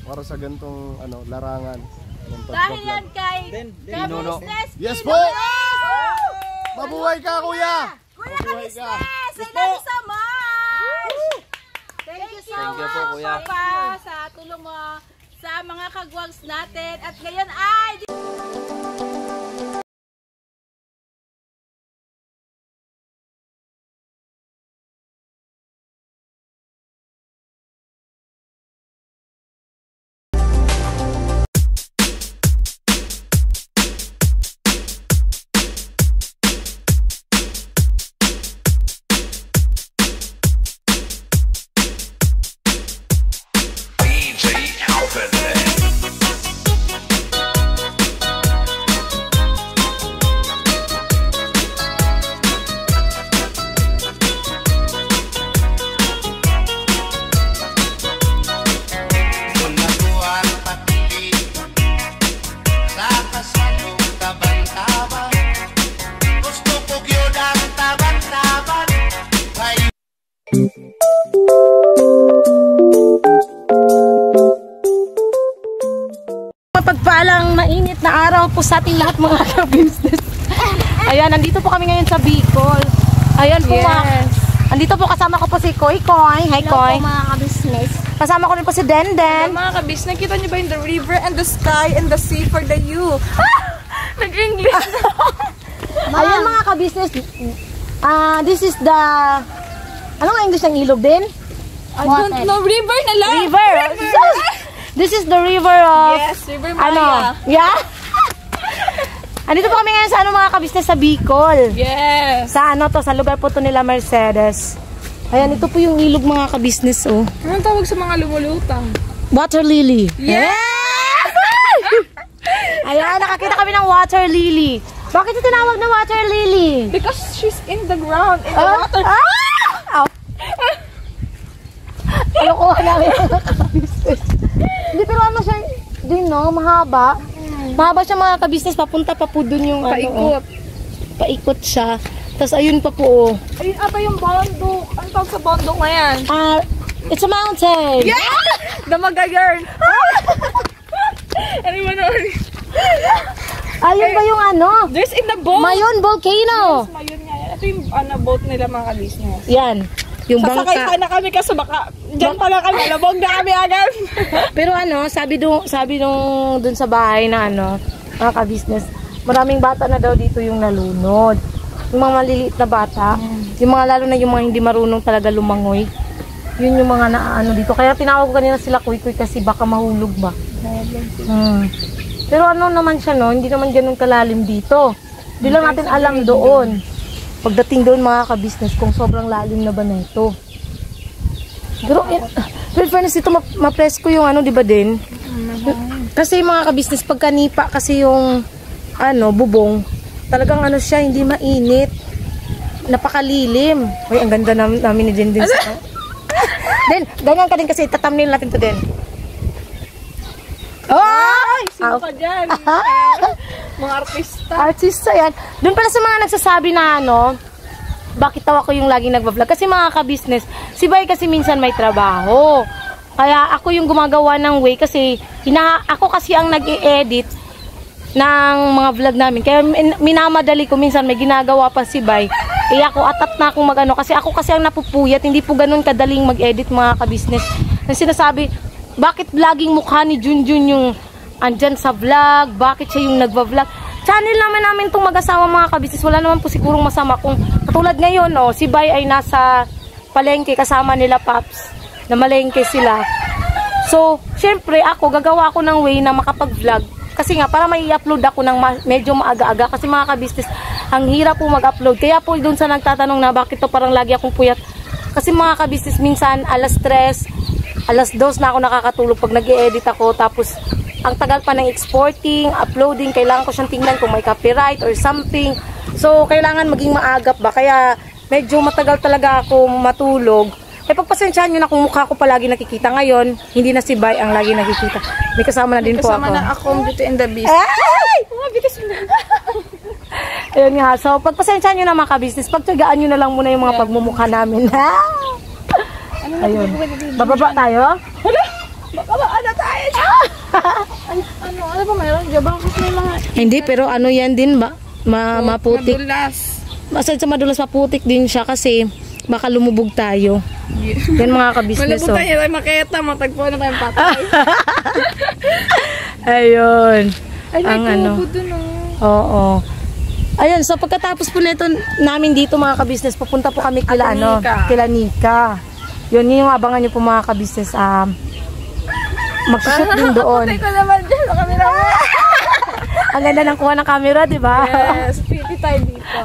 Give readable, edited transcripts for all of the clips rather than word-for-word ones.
para sa gantong larangan. Dahil yan kay Business. Yes po! Mabuhay ka, kuya! Kuya Ka-Business! Thank you so much! Thank you so much, Papa, sa tulong mo sa mga kagwags natin. At ngayon ay... Mapagpalang mainit na araw po sa ating lahat mga ka-business. Ayan, nandito po kami ngayon sa Bicol. Ayan po andito po kasama ko po si Koy Koy. Hi Koy. Hello po mga ka-business. Kasama ko rin po si Denden. Mga ka-business, nakita niyo ba yung the river and the sky and the sea for the you? Nag-English. Ayan mga ka-business. This is the... Ano nga English ng ilog din? I don't know. River na lang. River. This is the river of... Yes, River Maya. Yeah? Andito po kami ngayon sa mga ka-business sa Bicol. Yes. Sa sa lugar po to nila Mercedes. Ayan, ito po yung ilog mga ka-business, oh. Anong tawag sa mga lumulutang? Water lily. Yes! Ayan, nakakita kami ng water lily. Bakit ito tinawag na water lily? Because she's in the ground, in the water. Ayoko namin mga ka-business. Hindi, pero ano siya, din no, mahaba. Mahaba siya mga ka-business, papunta pa po dun yung paikot. Paikot siya. Tapos ayun pa po. Ayun ata yung bundok. Ang tawag sa bundok na yan? It's a mountain. Yeah! Damagayarn. Ano ba naman? Ayun ba yung There's in the boat. Mayon Volcano. Yes, Mayon nga yan. Ito yung boat nila mga ka-business. Yan. Yung bangka. Sasakay sana kami kasi baka dyan pala kami, labog na kami agad. Pero sabi nung dun sa bahay na mga ka-business, maraming bata na daw dito yung nalunod. Yung mga maliliit na bata, yung mga lalo na yung mga hindi marunong talaga lumangoy. Yun yung mga dito. Kaya tinawag ko kanina sila Kuy kasi baka mahulog ba. Pero naman siya hindi naman ganun kalalim dito. Hindi lang natin alam doon. Pagdating doon mga ka-business kung sobrang lalim na ba na ito. Pero in fairness ito mapresko yung di ba din? Kasi mga ka-business pagka nipa kasi yung bubong, talagang siya hindi mainit. Napakalilim. Uy, ang ganda namin ni din sa. Den, ganyan ka din kasi tatamnil natin to din. Ay! Sino ka dyan? Mga artista. Artista yan. Doon pala sa mga nagsasabi na bakit tawa ko yung laging nagbablog. Kasi mga ka-business, si Bay kasi minsan may trabaho. Kaya ako yung gumagawa ng way kasi ako kasi ang nag-i-edit ng mga vlog namin. Kaya minamadali ko minsan may ginagawa pa si Bay. Ako atat na akong kasi ako kasi ang napupuyat. Hindi po ganun kadaling mag-edit mga ka-business. Ang sinasabi, bakit vlogging mukha ni Junjun yung andyan sa vlog? Bakit siya yung nagva-vlog? Channel namin itong mag-asawa mga ka-business. Wala naman po sigurong masama kung katulad ngayon, si Bay ay nasa palengke kasama nila Paps na malengke sila. So, syempre ako, gagawa ako ng way na makapag-vlog. Kasi nga, para may i-upload ako ng medyo maaga-aga. Kasi mga ka-business, ang hirap po mag-upload. Kaya po doon sa nagtatanong na bakit to parang lagi akong puyat. Kasi mga ka-business, minsan alas 3, alas 2 na ako nakakatulog pag nag-i-edit ako. Tapos, ang tagal pa ng exporting, uploading. Kailangan ko siyang tingnan kung may copyright or something. So, kailangan maging maagap ba. Kaya, medyo matagal talaga ako matulog. Pagpasensyahan nyo na kung mukha ko palagi nakikita ngayon. Hindi na si Bay ang lagi nakikita. May kasama na din po ako. Kasama na ako dito in the beast. Ay! Ayun nga. So, pagpasensyahan nyo na mga ka-business. Pagtsagaan nyo na lang muna yung mga pagmumukha namin. Ayun. Bababa tayo? Hala! Bababa na tayo! Ano ba mayroon dyan? Bakit may mga... Hindi, pero ano yan din ba? Maputik. Madulas. Aside sa madulas, maputik din siya kasi baka lumubog tayo. Yan mga ka-business. Malabog tayo tayo makita. Matagpo na tayong patay. Ayun. Ay, may Ang ano. kubo dun Oo. Ayun, so pagkatapos po nito namin dito mga ka-business, pupunta po kami kila kila Nika. Yun yung abangan niyo po mga ka-business. Magsushoot din doon. Patay ko naman dyan sa camera mo. Ang ganda ng kuha ng camera, di ba? Yes, pretty tayo dito.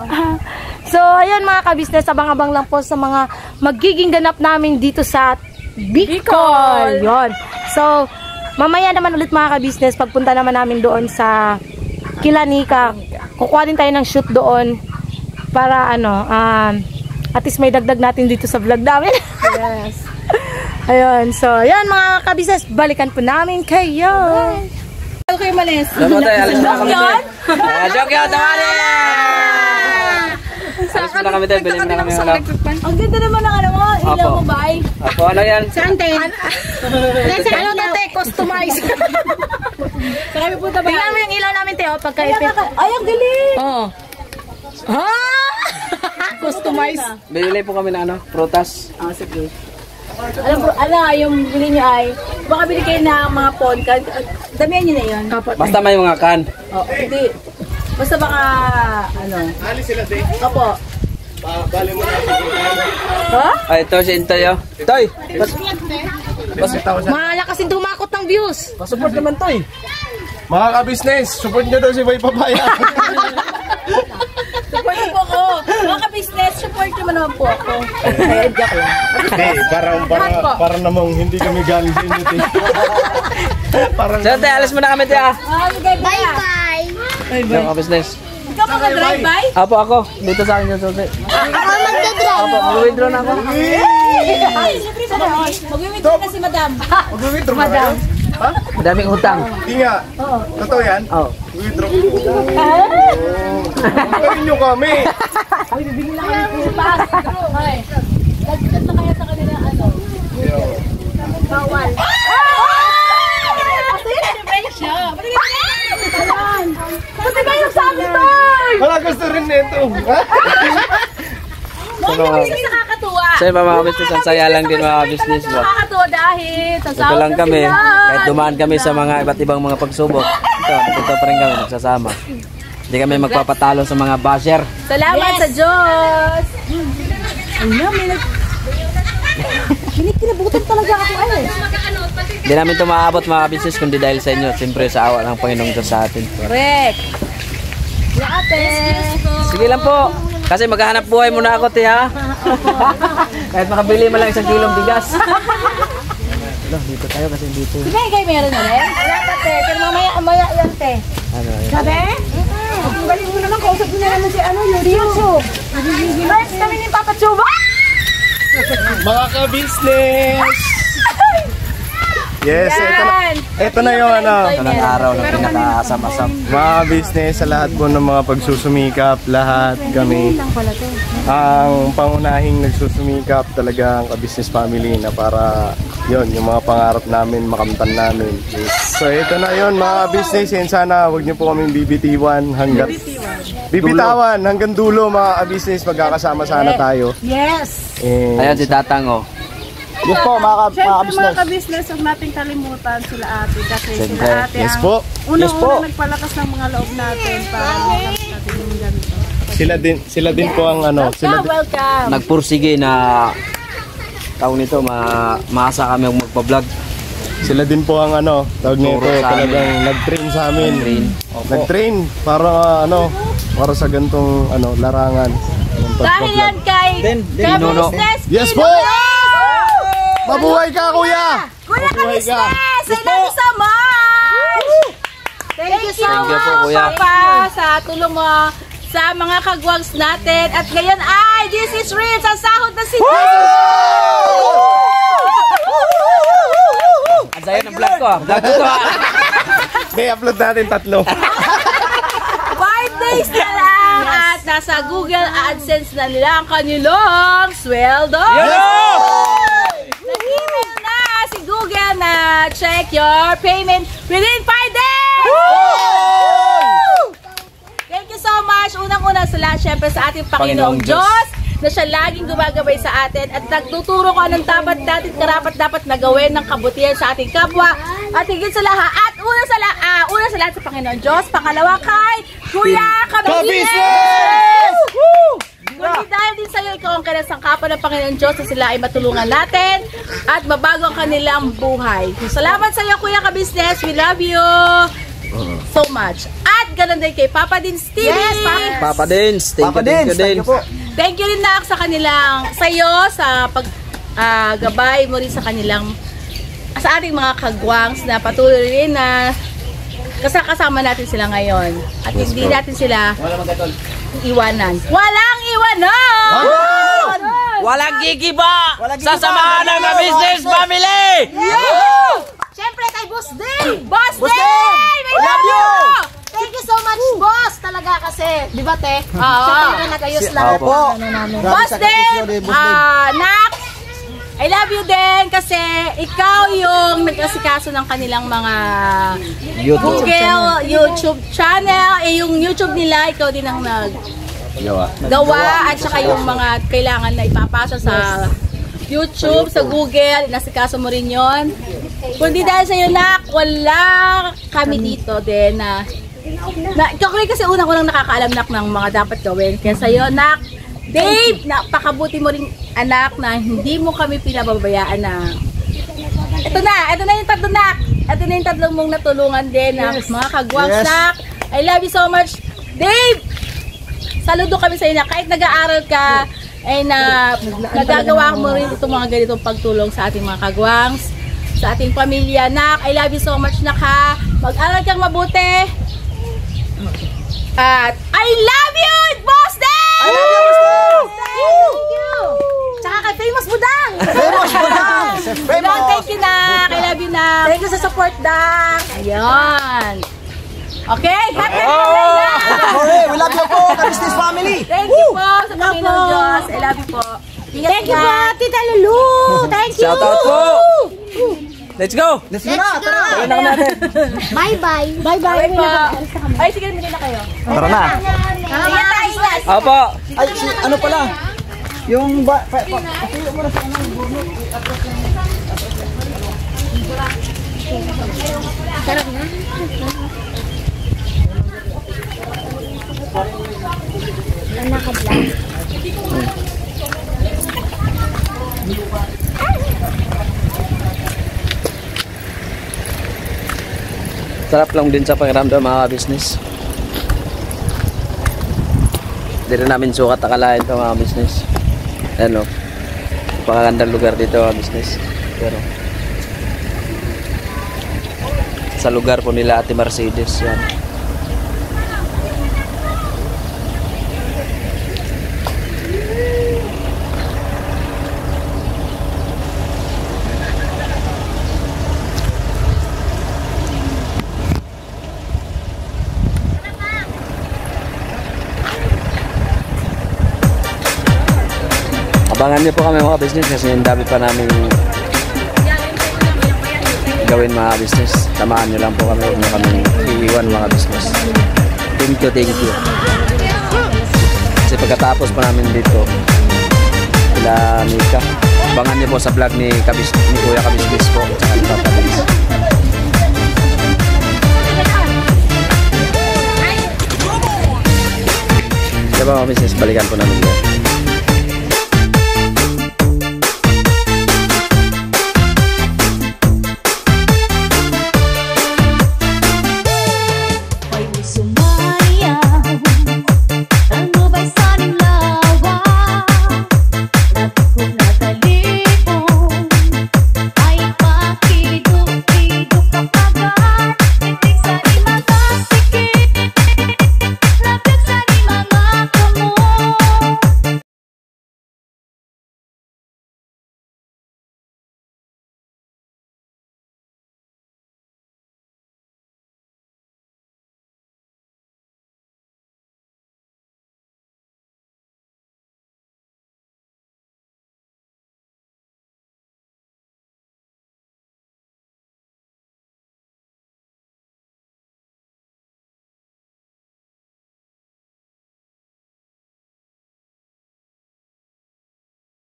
So, ayun mga ka-business, abang-abang lang po sa mga magiging ganap namin dito sa Bicol. Yun. So, mamaya naman ulit mga ka-business, pagpunta naman namin doon sa kila Nika, kukuha din tayo ng shoot doon para at least may dagdag natin dito sa vlog namin. Yes. Ayun, so, ayun mga ka-business, balikan po namin kayo. Ano kayo malis? Alam mo tayo, alis mo na kami tayo. Joke yun, tawari! Alis mo na kami tayo, bilhin na kami ng ano. Ang ganda naman ng ano mo, ilaw mo ba? Apo, ano yan? Saan tayo? Ano na tayo, customize. Saka may punta ba? Tingnan mo yung ilaw namin tayo, pagka-ipit. Ay, ang galing! Oo. Customize. Bili po kami ng ano, prutas. Sige. Yung bili niyo ay, baka bili kayo ng mga ponkan. Damihan niyo na yun. Basta may mga kan. Oo, hindi. Basta baka, Ali sila din. Opo. Bali mo na. Ha? Ay, ito si Intoy, oh. Toy! Malakas din tumakot ng views. Pasupport naman, Toy. Mga ka-business, support nyo daw si Boy Papaya. Support niyo po ako. Mga ka-business, support niyo naman po ako. Joke lang. Hindi, para namang hindi kami galing sa inyo. Parang So, tayo, alis mo na kami tayo. Bye-bye. Yung ka-business. Ikaw pa mag-drive-by? Apo, ako. Dito sa akin yung susi. Ako mag-drive. Apo, mag-withdraw na ako. Ay, siyempre sa naman. Mag-withdraw na si Madam. mag-withdraw ba kayo? Ha? Madaming utang. Hindi nga. Totoo yan? Oo. Withdraw ko. Pagkain nyo kami. Ay, bibili lang kami po pass. Ay, nagsikat na kaya sa kanila bawal. Kasi yun, different siya. Pati ba yung sabi to? Wala gusto rin nito. Hindi nakakatuwa. So, yung mga business, ang saya lang din mga business. Nakakatuwa dahil sa Ito lang kami. Kahit dumaan kami sa mga iba't ibang mga pagsubok. Ito pa rin kami nagsasama. Hindi kami magpapatalo sa mga basher. Salamat sa Diyos. Kinabutan talaga ako ay. Hindi namin ito maaabot mga business kundi dahil sa inyo. Siyempre sa awa ng Panginoong Diyos sa atin. Correct. Sige lang po. Kasi maghahanap buhay muna ako, te, ha? Kahit makabili mo lang 1 kilong bigas. Dito tayo kasi dito. Sige, kayo meron na rin? Wala pa, te. Pero mamaya yan, te. Ano, yun? Sabi? Ang galing mo naman, kausap mo na naman si Yuriyo. Guys, kami ni Papa Chuba. Mga ka-business. Yes, ito na yung ano. Ito ng araw na pinaka-asam-asam. Mga business sa lahat po ng mga pagsusumikap, lahat kami. Ang pangunahing nagsusumikap talaga ang ka-business family na para yon yung mga pangarap namin makamtan namin. So ito na yon mga business, and sana wag niyo po kaming bibitiwan hanggang bibitawan hanggang dulo mga ka-business, magkakasama sana tayo. Yes. And Ayan si Tatang, oh. yes po mga Mga ka-business, huwag natin kalimutan sila ate. Kasi Siyempre. sila ate Yes ang po. unang-unang nagpalakas ng mga loob natin para makamit natin yung ganito. Sila din po ang ano, Welcome. Nagpursige na taong nito, maasa kami magpa-vlog. sila din po ang ano, tawag nito, Turo sa talagang nag-train sa amin. Nag-train. Opo. Nag-train para para sa gantong larangan. Dahil yan kay Nuno. ka-business. Yes po! Mabuhay ka, kuya! Kuya Mabuhay ka! ka-business! I love you so much! Thank you so Thank you po, much, kuya. Papa, sa tulong mo sa mga kagwags natin. At ngayon ay, this is real, sa sahod na si Ang saya ng vlog ko, ah. Vlog ko to, ah. May upload natin 3. 5 days na lang at nasa Google AdSense na nila ang kanilang sweldo. Nag-email na si Google na check your payment within 5 days! Thank you so much. Unang-una sa lahat, syempre sa ating Panginoong Diyos na siya laging gumagabay sa atin at nagtuturo ko anong dapat dapat na gawin ng kabutihan sa ating kapwa at higit sa lahat at una sa lahat sa Panginoong Diyos, pangalawa kay Kuya Kabisnes! Kundi dahil din sa'yo, ikaw ang kinasangkapan ng Panginoong Diyos na sila ay matulungan natin at mabago ang kanilang buhay. Salamat sa'yo, Kuya Kabisnes. We love you so much. At ganun din kay Papa Dins TV. Yes, Papa Dins. Thank you po. Thank you rin na sa kanilang, sa'yo, sa paggabay mo rin sa kanilang, sa ating mga kagwangs na patuloy rin na kasama natin sila ngayon. At hindi natin sila iwanan. Walang iwanan! Walang gigiba! Sa samahan ng Business Family! Siyempre kay Boss Day! Boss Day! We love you! Thank you so much, boss! Talaga kasi, di ba, te? Oo. Siya talaga nag-ayos lahat. Boss Day! Nak! I love you din kasi ikaw yung nag-asikaso ng kanilang mga Google, YouTube channel. Yung YouTube nila, ikaw din ang gawa at saka yung mga kailangan na ipapasa sa YouTube, sa Google, nasikaso mo rin yon. Kundi dahil sa'yo, Nak, wala kami dito din na ikaw kasi unang nakakaalam, Nak, ng mga dapat gawin. Kaya sa'yo, Nak, Dave, napakabuti mo rin, anak, na hindi mo kami pinababayaan na ito na yung tatlo, Nak. Ito na yung tatlong mong natulungan din na mga kagwangs, Nak. I love you so much, Dave. Saludo kami sa inyo. Kahit nag-aaral ka, ay nagagawa mo rin itong mga ganitong pagtulong sa ating mga kagwangs, sa ating pamilya, Nak. I love you so much, Nak, ha. Mag-aral kang mabuti. At I love you, Boss Day! I love you, Boss Day! Thank you! Tsaka kay Famous Budang! Famous Budang! Budang, thank you, Nak. I love you, Nak. Thank you sa support, Dak. Ayan. Okay, happy birthday, Nak! We love you po, Business Family! Thank you po sa Panginoong Diyos. I love you po. Thank you po, Tita Lulu! Thank you! Shout out po! Let's go! Let's go na! Tara na natin! Bye-bye! Okay po. Ay, sige, hindi na kayo. Tara na! Ingat tayo, ingat. Opo! Ay, ano pala? Yung Sarap lang din sa pakiramdam, mga business. Hindi rin namin sukat akalain ito, mga business. Ano, napakagandang lugar dito, mga business. Pero sa lugar po nila Ate Mercedes yan. Abangan niyo po kami, mga business, kasi ang dami pa namin gawin, mga business. Tamaan niyo lang po kami, huwag niyo kami iiwan, mga business. Thank you. Kasi pagkatapos pa namin dito, sila Mika, abangan niyo po sa vlog ni Kuya Kabisnes po, at saka ni Papa Dins. Diba, mga business, balikan po namin yan.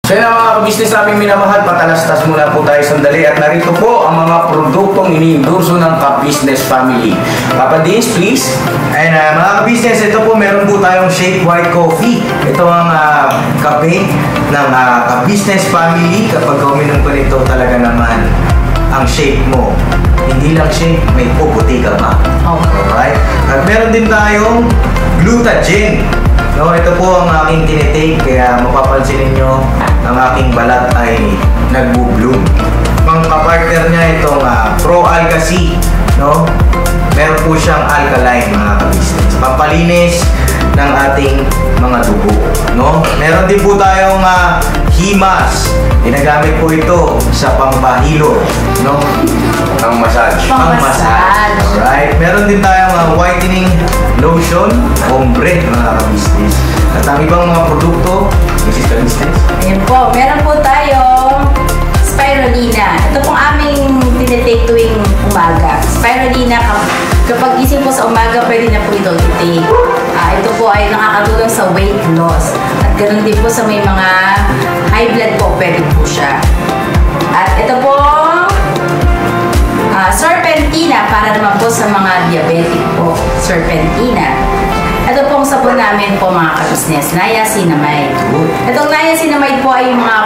So yun ang mga kabisnes naming minamahal, patalastas muna po tayo sandali at narito po ang mga produktong iniendorso ng Ka-Business Family. Papa Dins, please. Ayun na, mga ka-business, ito po meron po tayong Shake White Coffee. Ito ang kape ng Ka-Business Family. Kapag uminom ko nito talaga naman, ang shake mo, hindi lang shake, may puputi ka ba? Alright? At meron din tayong Glutagen. No, ito po ang aking tinitake, kaya mapapansin niyo ang aking balat ay nagbo-bloom. Pang kapartner niya itong Pro Alga C, no? Meron po siyang alkaline, mga ka-business. Pampalinis ng ating mga dugo, no? Meron din po tayong Himas. Ginagamit po ito sa pampahilo, no? Ang massage. Pang-massage. Alright. Meron din tayong whitening lotion, ombre, mga ka-business. At ang ibang mga produkto, Mrs. Ka-business. Ayan po, meron po tayong spirulina. Ito pong aming tinitake tuwing umaga. Spirulina, kapag gising po sa umaga, pwede na po ito i-take. Ito po ay nakakatulong sa weight loss. At ganoon din po sa may mga high blood po, pwede po siya. At ito po, Serpentina, para naman po sa mga diabetic po. Serpentina. Ito pong sabon namin po, mga ka-business, niacinamide. Itong niacinamide po ay mga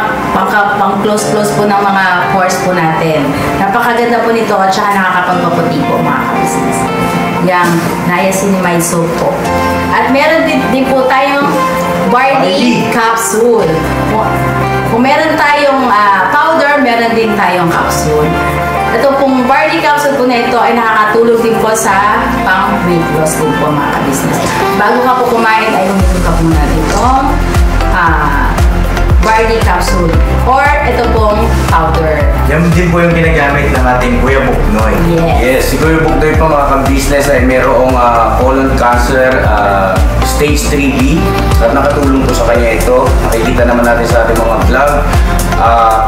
pang-close-close po ng mga pores po natin. Napakaganda po nito at saka nakakapagpaputi po, mga ka-business. Yung niacinamide soap po. At meron din po tayong barley capsule. Kung meron tayong powder, meron din tayong capsule. Ito pong barley capsule po na ito ay nakakatulong din po sa pang-weight loss din po, mga ka-business. Bago ka po kumain ay uminom ka po na itong barley capsule or ito pong powder. Yan din po yung ginagamit ng ating Kuya Buknoy. Yes, si Kuya Buknoy po, mga ka-business, ay mayroong colon cancer stage 3B at nakatulong po sa kanya ito. Nakikita naman natin sa ating mga vlog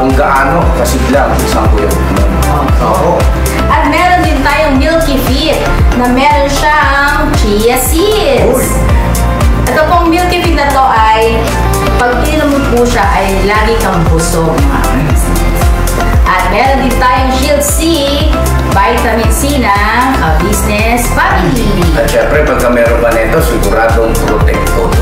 kung gaano kasiglang isang Kuya Buknoy. Oo. At meron din tayong Milky Fit na meron siyang chia seeds. Ito pong Milky Fit na to ay pag ininom mo po siya ay lagi kang busog, mga ka-business. At meron din tayong Shield C, vitamin C ng Ka-Business Family. At syempre, pagka meron pa nito, siguradong protected.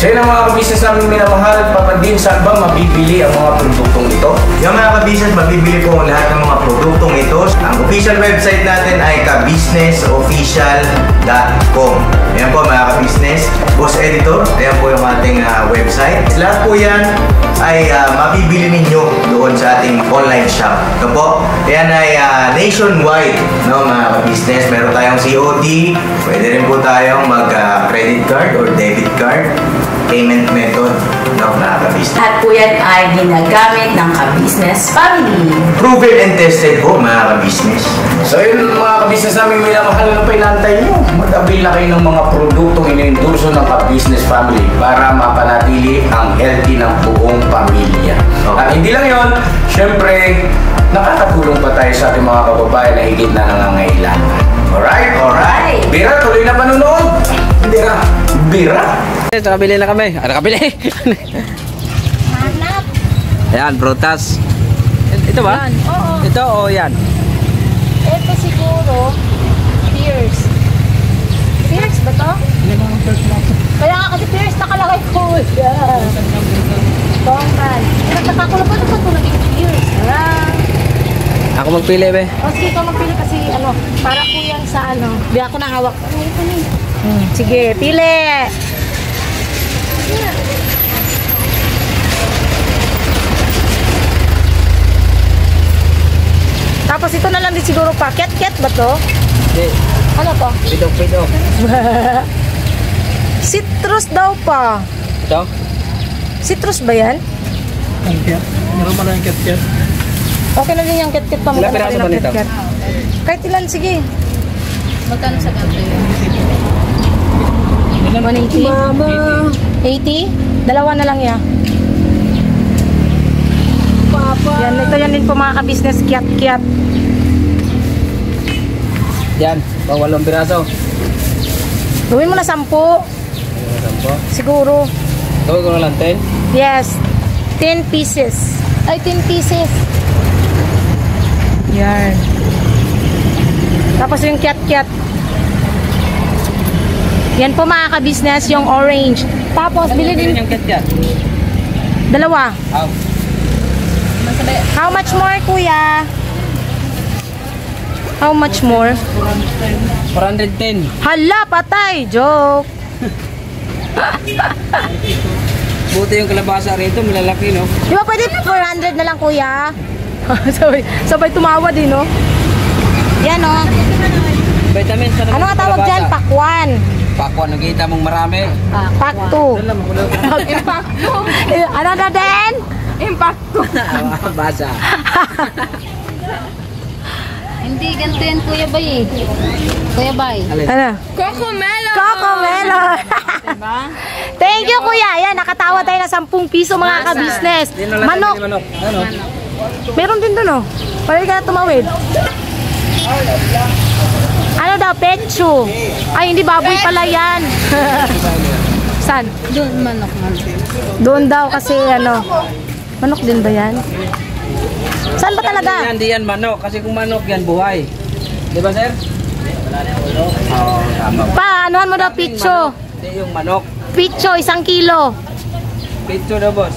So yun ang mga ka-business namin minamahal. Papa Din, saan ba mabibili ang mga produktong ito? Yung mga ka-business, mabibili po ang lahat ng mga produktong ito. Ang official website natin ay kabusinessofficial.com. Ayan po, mga ka-business. Boss Editor, ayan po yung ating website. Lahat po yan ay mabibili ninyo doon sa ating online shop. Ito po, yan ay nationwide, no, mga ka-business. Meron tayong COD, pwede rin po tayong mag-credit card or debit card payment method, no, mga ka-business. At po yan ay ginagamit ng Ka-Business Family. Proven and tested po, mga ka-business. So yun, mga ka-business namin minamahal, ano pa inantay nyo? Mag-avail na kayo ng mga produktong iniendorso ng Ka-Business Family para mapanatili ang healthy ng buong pamilya. At hindi lang yun, syempre, nakakatulong pa tayo sa ating mga kababayan na higit na nangangailangan. Alright? Alright. Bira, tuloy na panunood. Bira. Bira. Nakabili na kami. Nakabili. Hanap. Ayan, prutas. Ito ba? Oo. Ito o yan? Ito siguro, Pierce. Pierce ba to? Kaya nga kasi Pierce nakalagay ko. Tongkal. Nagkakakulo pa ito pa ito naging Pierce. Ako magpili, be. O sige, ikaw magpili kasi para po yan sa di ako nahawak. Sige, pili. Tapos ito na lang din siguro pa. Ket-ket ba to? Hindi. Ano to? Pidok. Citrus daw pa. Ito? Citrus ba yan? Ket-ket. Meron pa lang yung ket-ket. Okay na din yung ket-ket pa. Ilang piraso ba nito? Kahit ilan, sige. Magkano sa gabi? 180? 80? Dalawa na lang yan. Yan, ito yan din po mga ka-business. Kiat-kiat. Yan, pang 8 piraso. Gawin mo na 10. Siguro. Gawin ko na lang 10. Yes. 10 pieces. Ay, 10 pieces. Yan. Tapos yung kiat-kiat. Yan po mga ka-business, yung orange. Tapos, bili din. Yung cat. Dalawa. How much more, kuya? How much more? 410. Hala, patay. Joke. Buti yung kalabasa rito, malalaki, no? Di ba pwede 400 na lang, kuya? sabay tumawa din, no? Yan, no? Vitamins pa naman. Ano nga tawag kalabasa. dyan? Pakwan. Pakwan, nakita mong marami. Pakto. Impacto. Ano na din? Impacto. Basa. Hindi, ganito yan, Kuya Bay eh. Kuya Bay. Ano? Cocomelon. Cocomelon. Thank you, kuya. Ayan, nakatawa tayo na 10 piso mga ka-business. Manok. Manok. Ano? Meron din doon, oh. Pwede ka na tumawid. Ano daw? Pecho. Ay, hindi baboy pala yan. Saan? Doon, manok. Doon daw kasi ano. Manok din ba yan? Saan ba talaga? Hindi yan manok. Kasi kung manok yan, buhay. Di ba, sir? Oo, tama. Pa, anuhan mo daw picho? Hindi yung manok. Picho, 1 kilo. Pito daw, boss.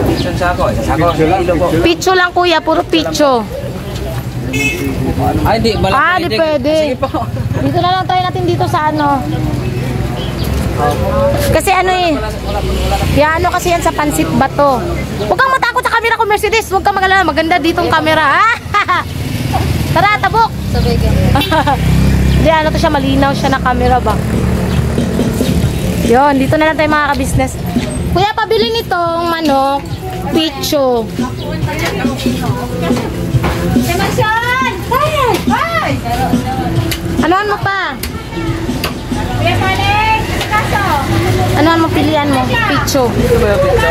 Isang sako. Isang kilo po. Picho lang kuya, puro picho. Ay, di. Ah, di pwede. Sige po. Dito na lang tayo natin dito sa ano. Kasi ano eh. Yan ano kasi yan sa Pansit Bato. Huwag kang matakot sa camera ko, Mercedes. Huwag kang magalala. Maganda ditong camera. Ha? Tara, tabok. Sabay ka. Hindi, ano to siya, malinaw siya na camera ba? Yon, dito na lang tayo mga ka-business. Kuya, pabili nitong manok, picho. Demasyon! Ay! Anoan mo pa? Kuya Paling! Kaso! Anoan mo, pilihan mo? Picho. Dito ba yung pito?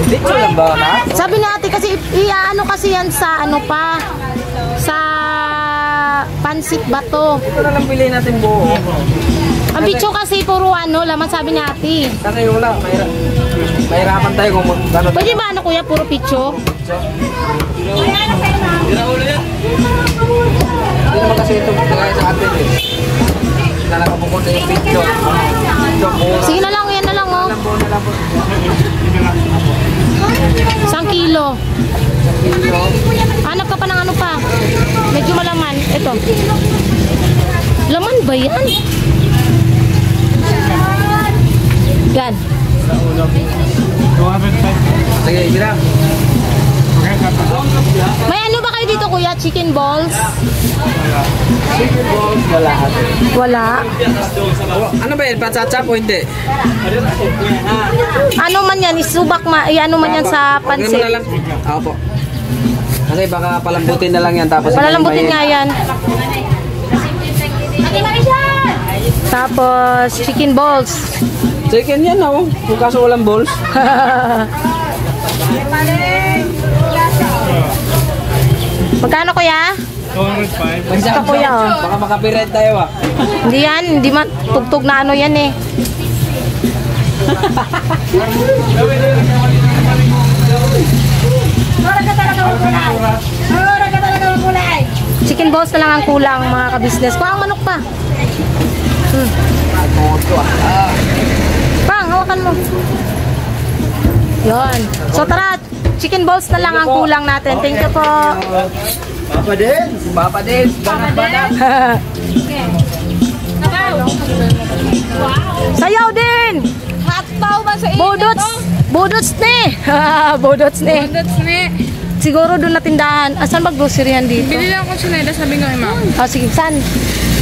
Dito lang ba na? Sabi ni ate kasi, ano kasi yan sa ano pa? Sa Pansit Bato. Ito na lang piliin natin buo. Ang picho kasi puro ano, laman sabi ni ate. Kasi wala. Mahirapan tayo kung ano. Pwede ba ano kuya, puro picho? Hindi naman kasi ito kagaya sa atin eh. Na nakapupunta yung pito. Ito buo. Sige na lang, yan na lang oh. 1 kilo. Hanap ka pa ng ano pa? Medyo malaman. Ito. Laman ba yan? Yan. Sige, bilang. May ano ba kayo dito kuya? Chicken balls? Wala. Wala. Ano ba yan? Patsatsa po hindi? Ano man yan? Isubak ano man yan sa Huwag mo na pansit? lang. Ako po. Kasi baka palambutin na lang yan. Tapos Palalambutin nga yan. Tapos chicken balls. Chicken yan oh. Kung kaso walang balls. Magkano kuya? 205. Ito kuya oh. Baka makapiret tayo ah. Hindi yan, hindi man tugtog na ano yan eh. Chicken balls na lang ang kulang mga ka-business. Kuha ang manok pa. Pang, hawakan mo. Yon. So tara, chicken balls na lang ang kulang natin. Thank you po. Papa din. Banat. Sayaw din! Hataw ba sa inyo Budots! Budots ni! Budots ni! That's me. Siguro doon na tindahan. Asan ba groceryhan dito? Bili lang ako sineda, sabi nga ma'am. Oh, sige, saan?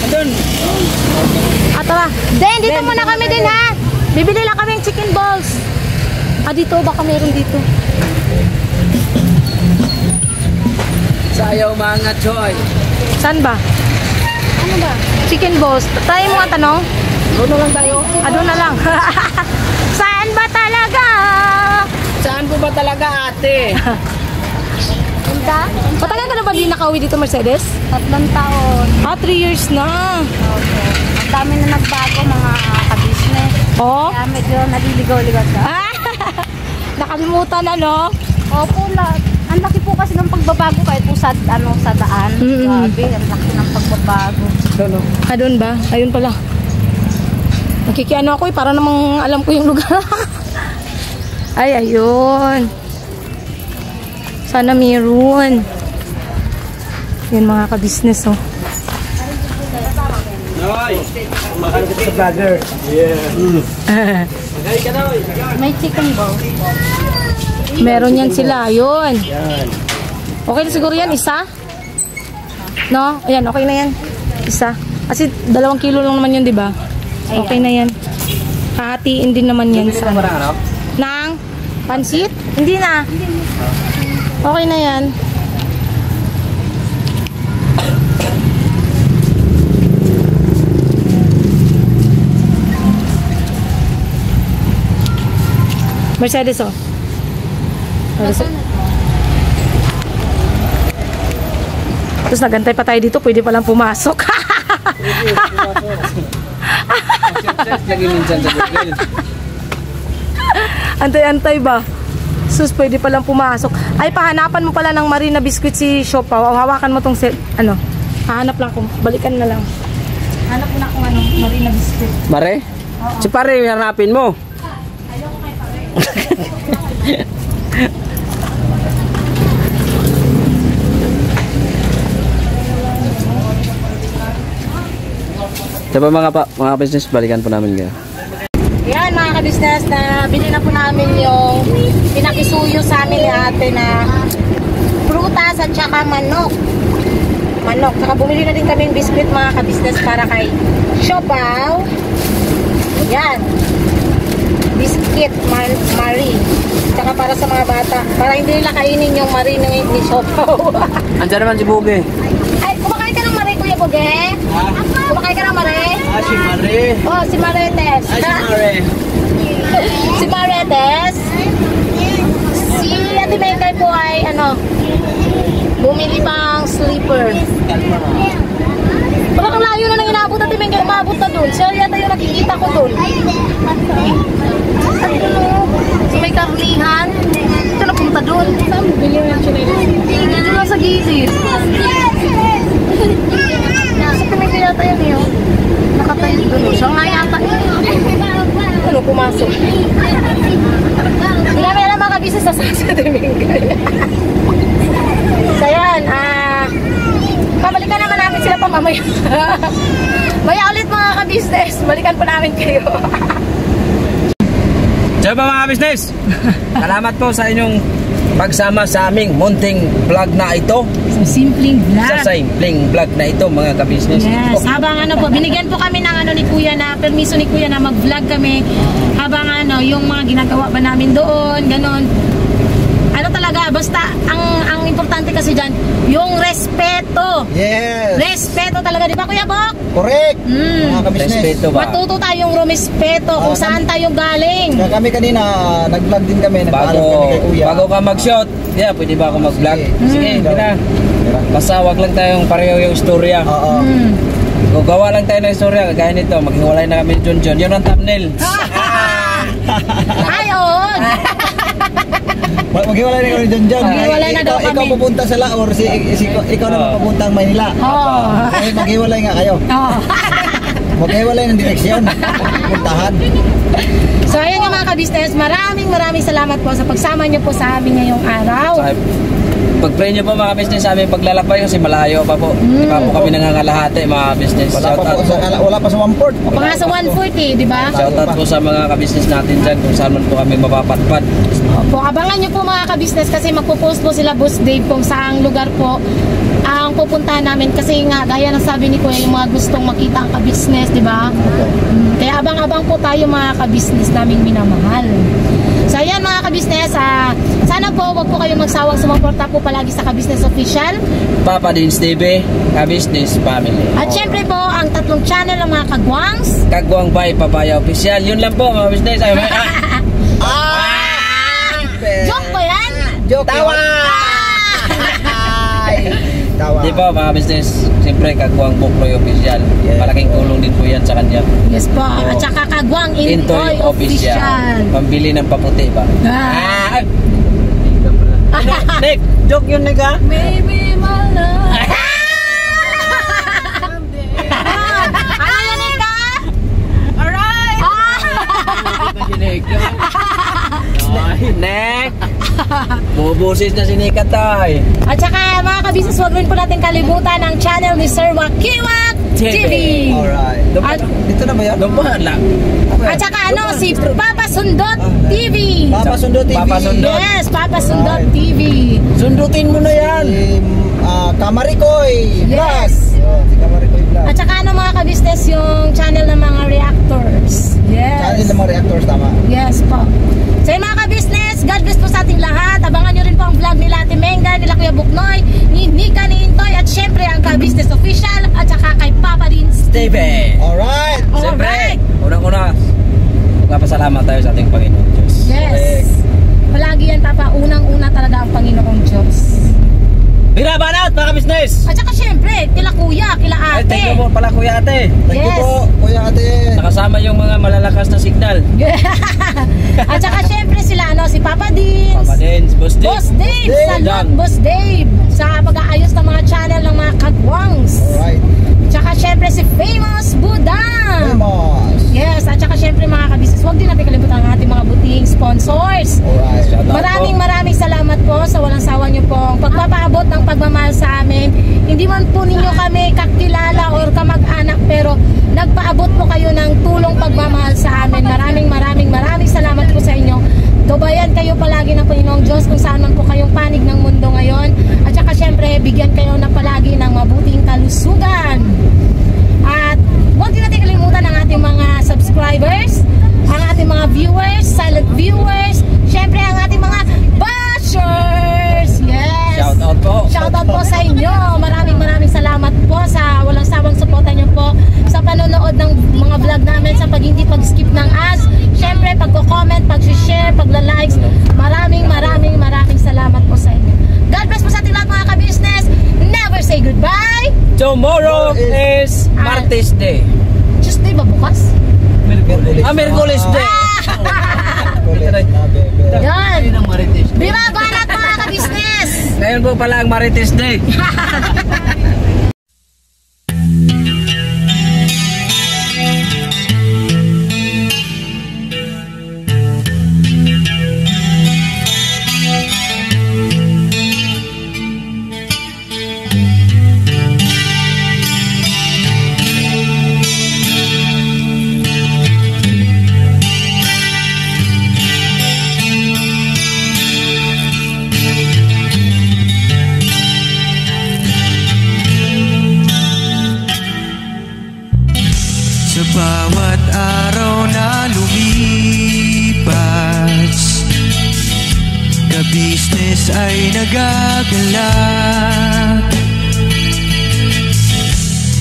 Doon. Tara. Den, dito muna kami din ha. Bibili lang kami ng chicken balls. Dito. Baka meron dito. Sayaw mga choy. Saan ba? Ano ba? Chicken balls. Try mo nga tanong. Doon na lang tayo. Doon na lang. Saan ba talaga? Saan po ba talaga ate? Punta? Matagal ka na ba din nakauwi dito, Mercedes? 3 taon. 3 years na. Ang dami na nagbago mga ka-business. Oh? Kaya medyo naliligaw-ligaw ka. Nakalimutan ano? Opo, ang laki po kasi ng pagbabago kahit po sa daan. Grabe, ang laki ng pagbabago. Doon ba? Ayun pala. Nakikiano ako para namang alam ko yung lugar. Ay, ayun. Sana mayroon. Yan mga ka-business, oh. May chicken ball. Meron yan sila, ayun. Okay na siguro yan, isa? No? Ayan, okay na yan. Isa. Kasi 2 kilo lang naman yun, di ba? Okay na yan. Hahatiin din naman yan sa nang pansit? Hindi na. Okay na yan. Mercedes, oh. Tapos nagantay pa tayo dito, pwede palang pumasok. Antay-antay ba? Sus, pwede palang pumasok. Ay, pahanapan mo pala ng Marina Biscuit si Shopa. Hawakan mo tong set, ano. Hahanap lang ko. Balikan na lang. Hanap mo na kung ano, Marina Biscuit. Mare? Si pare, hanapin mo. Diba mga business, balikan po namin kayo. Yan mga ka-business, na bili na po namin yung pinakisuyo sa amin ni ate na prutas at saka manok. Saka bumili na din kami ng biscuit mga ka-business para kay Siopaw. Yan. Biscuit Marie. Saka para sa mga bata. Para hindi nila kainin yung Marie ni Siopaw. Andiyan naman si Buge. Ay, kumakain ka ng Marie, Kuya Buge? Kumakain ka ng Marie? Si Mare. Oh, si Maretes. Si Mare. Si Maretes. Si Ate Mengay po ay bumili pang sleeper. Parang ang layo na nang inaabot Ate Mengay, umabot na dun. Siya yata yung nakikita ko dun. So may karnihan. Ito napunta dun. Saan bumili mo yung chinela? Dito lang sa gilid. Sa Ate Mengay yata yun yun. Nakatayo dun. Siya nga yata yun. Ano, pumasok. Hindi namin alam mga kabisnes sa Ate Mengay. So yan, pabalikan naman namin sila pa mamaya. Maya ulit mga ka-business, balikan po namin kayo. Diyan ba mga business? Salamat po sa inyong pagsama sa aming munting vlog na ito. Sa simpleng vlog. Sa simpleng vlog na ito mga ka-business. Yes, habang binigyan po kami ng ni Kuya na, permiso ni Kuya na mag-vlog kami. Habang yung mga ginagawa ba namin doon, ganon. Talaga, basta ang importante kasi dyan, yung respeto. Yes. Respeto talaga, di ba Kuya Bok? Correct. Mga ka-business. Respeto ba? Matuto tayong rumispeto kung saan tayo galing. Kaya kami kanina, nag-vlog din kami. Nagpaalam kami kay Kuya. Bago ka mag-shot, pwede ba ako mag-vlog? Sige, tira. Basta wag lang tayong pareho yung istorya. Oo. Kung gawa lang tayo ng istorya, kagaya nito, maghiwalay na kami ni John. Yun ang thumbnail. Ayun! Maghiwalay na kami dyan dyan. Maghiwalay na daw kami. Ikaw pupunta sa Laor, ikaw naman papunta ang Maynila. Oo. Maghiwalay nga kayo. Oo. Maghiwalay ng direksyon. Puntahan. So ayan nga mga ka-business, maraming salamat po sa pagsama niyo po sa amin ngayong araw. Pag-pray nyo po mga business sa aming paglalakbay kasi malayo pa po. Di pa po kami nangangalahati mga business. Wala pa sa 1/4. Mga sa 140, di ba? Shoutout po sa mga ka-business natin dyan kung saan man po kami mapapatpad. Opo, abangan nyo po mga ka-business kasi magpo-post po sila Boss Dave kung saang lugar po ang pupuntahan namin kasi nga gaya ng sabi ni Kuya yung mga gustong makita ang ka-business, di ba? Kaya abang-abang po tayo mga ka-business naming minamahal. So ayan mga ka-business, sana po wag po kayo magsawang sumuporta po palagi sa Ka-Business Official, Papa Dins TV, Ka-Business Family. at syempre po ang 3 channel ng mga kagwangs. Kagwang by Papaya Official. Yun lang po mga business. Joke ba yan? Joke. Tawa! Tawa. Di ba mga business, siyempre Kagwang Bukloy Official. Yeah. Malaking tulong din po yan sa kanya. Yes po. At saka Kagwang Intoy Official. Pambili ng paputi ba? Ah. Nick, joke yun Nick ha? Baby, my love. Ano yan, Nika? Alright. Si Nick. Nick! Bubusis na si Nick Atay. At saka mga kabisnes, huwag rin po natin kalimutan ang channel ni Sir Wakiwak TV. Alright. At, Dito na ba yan? Dumaan lang. at saka ano, si Papa Sundot TV. Papa Sundo TV. Papa Sundot. Yes, Papa Sundot TV. Sundutin mo na yan. Si Kamarikoy Yes. Vlog. Si Kamarikoy Vlog. At saka ano mga kabisnes, yung channel ng mga reactors. Channel Yes. ng mga reactors, tama. Yes po. So yung mga ka-business, God bless po sa ating lahat. Abangan nyo rin po ang vlog nila Ate Menga, nila Kuya Buknoy, ni Nika, ni Intoy, at syempre ang ka-business official, at saka kay Papa Dins. Steven. Alright. Siyempre, unang-una, magpapasalamat tayo sa ating Panginoon Diyos. Yes. Palagi yan, Papa. Unang-una talaga ang Panginoong Diyos. Bira banat mga business. At saka syempre, kila Kuya, kila Ay, thank you Ate. po pala Kuya Ate. Thank you Yes. po, Kuya Ate. Nakasama yung mga malalakas na signal. At saka syempre sila, ano, si Papa Dins. Papa Dins, Boss Dins. Boss Dave, Dave. salute Boss Dave sa pag-aayos ng mga channel ng mga kagwangs. Alright. Tsaka syempre si Famous Budang. Famous. Yes, at saka syempre mga kabisnes, huwag din natin kalimutan ang ating mga buting sponsors. Alright. Shout out Maraming salamat po sa walang sawa nyo pong pagpapaabot ng pagmamahal sa amin. Hindi man po ninyo kami kakilala or kamag-anak, pero nagpaabot po kayo ng tulong pagmamahal sa amin. Maraming salamat po sa inyo. Tubayan kayo palagi ng Panginoong Diyos kung saan man po kayong panig ng mundo ngayon. At saka syempre, bigyan kayo na palagi ng mabuting kalusugan. At huwag din natin kalimutan ang ating mga subscribers, ang ating mga viewers, silent viewers, syempre ang ating mga bashers. Yes. Shout out po. Shout out po sa inyo. Maraming salamat po sa walang sawang suporta niyo po sa panonood ng mga vlog namin, sa hindi pag-skip ng ads. Syempre, pagko-comment, pag-share, pagla-likes. Maraming salamat po sa inyo. God bless po sa ating lahat mga ka-business. Never say goodbye. Tomorrow is Martes Day. Tuesday ba bukas? Merkulis Day. Yan. Bira banat mga ka-business. Ngayon po pala ang Marites Day. Sa bawat araw na lumipas, ka-business ay nagagalak.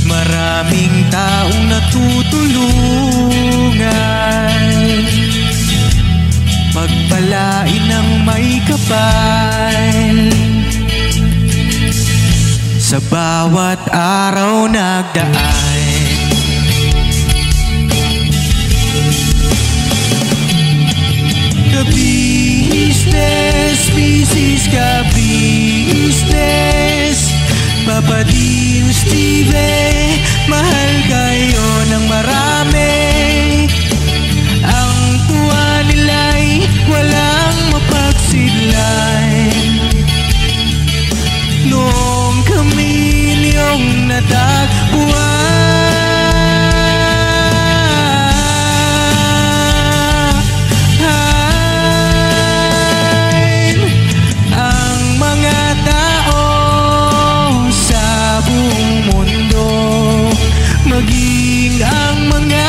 Maraming taong natutulungan, pagpalain ng may kapal. Sa bawat araw nagdaan, ka-business, business ka-business, Papa Dins TV, mahal kayo ng marami. Ang tuwa nila'y walang mapagsidlay. Noong kami niyong natagpuan, maging ang mga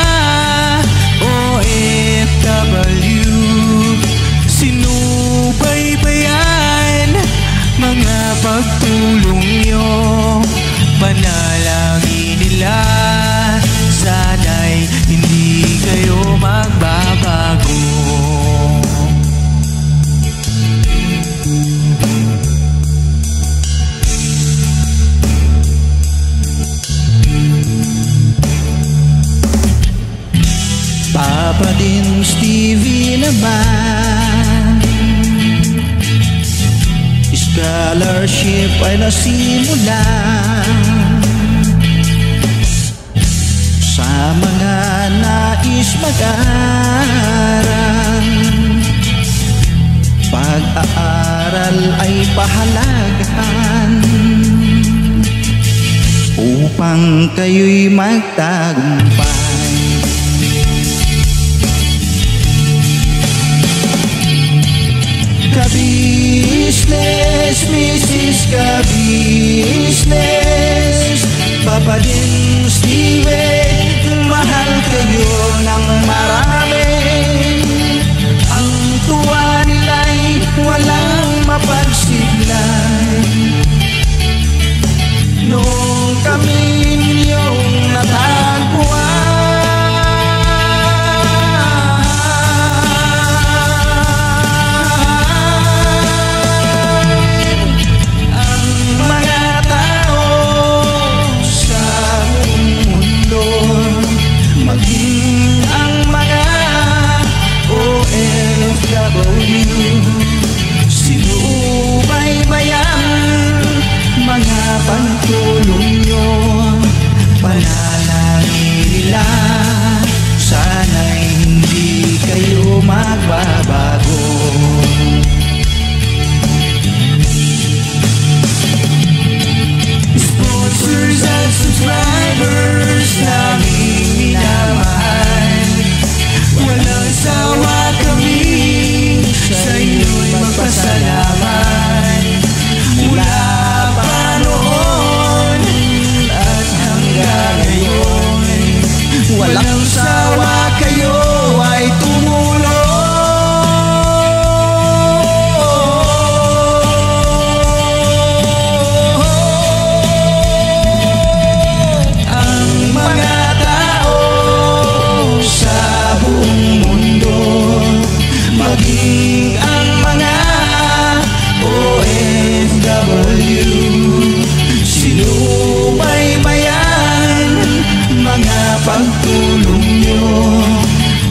Papa Dins TV naman, scholarship ay nasimulan sa mga nais mag-aral. Pag-aaral ay pahalagahan upang kayo'y magtagumpay. Ka-business, Mrs. Ka-business, Papa Dins TV, mahal kayo ng marami. Ang tuwa nila'y walang mapagsiglay. Nung kami ninyong natagpuan, ang mga tao sa buong mundo, maging ang mga OFW, sinubaybayan mga pagtulong nyo. Panalangin nila, sana'y hindi kayo magbabago. Sponsors at subscribers naming minamahal, walang sawa kami sa inyo'y magpasalamat. Mula pa noon at hanggang ngayon, walang sawa kayo ay tumulong. Ang mga tao sa buong mundo, maging ang mga OFW, sinubaybayan mga pagtulong nyo.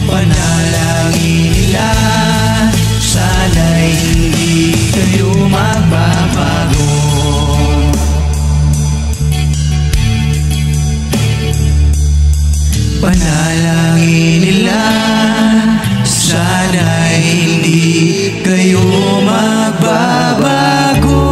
Panalangin nila, sana'y hindi kayo magbabago. Panalangin nila, sana'y hindi kayo magbabago.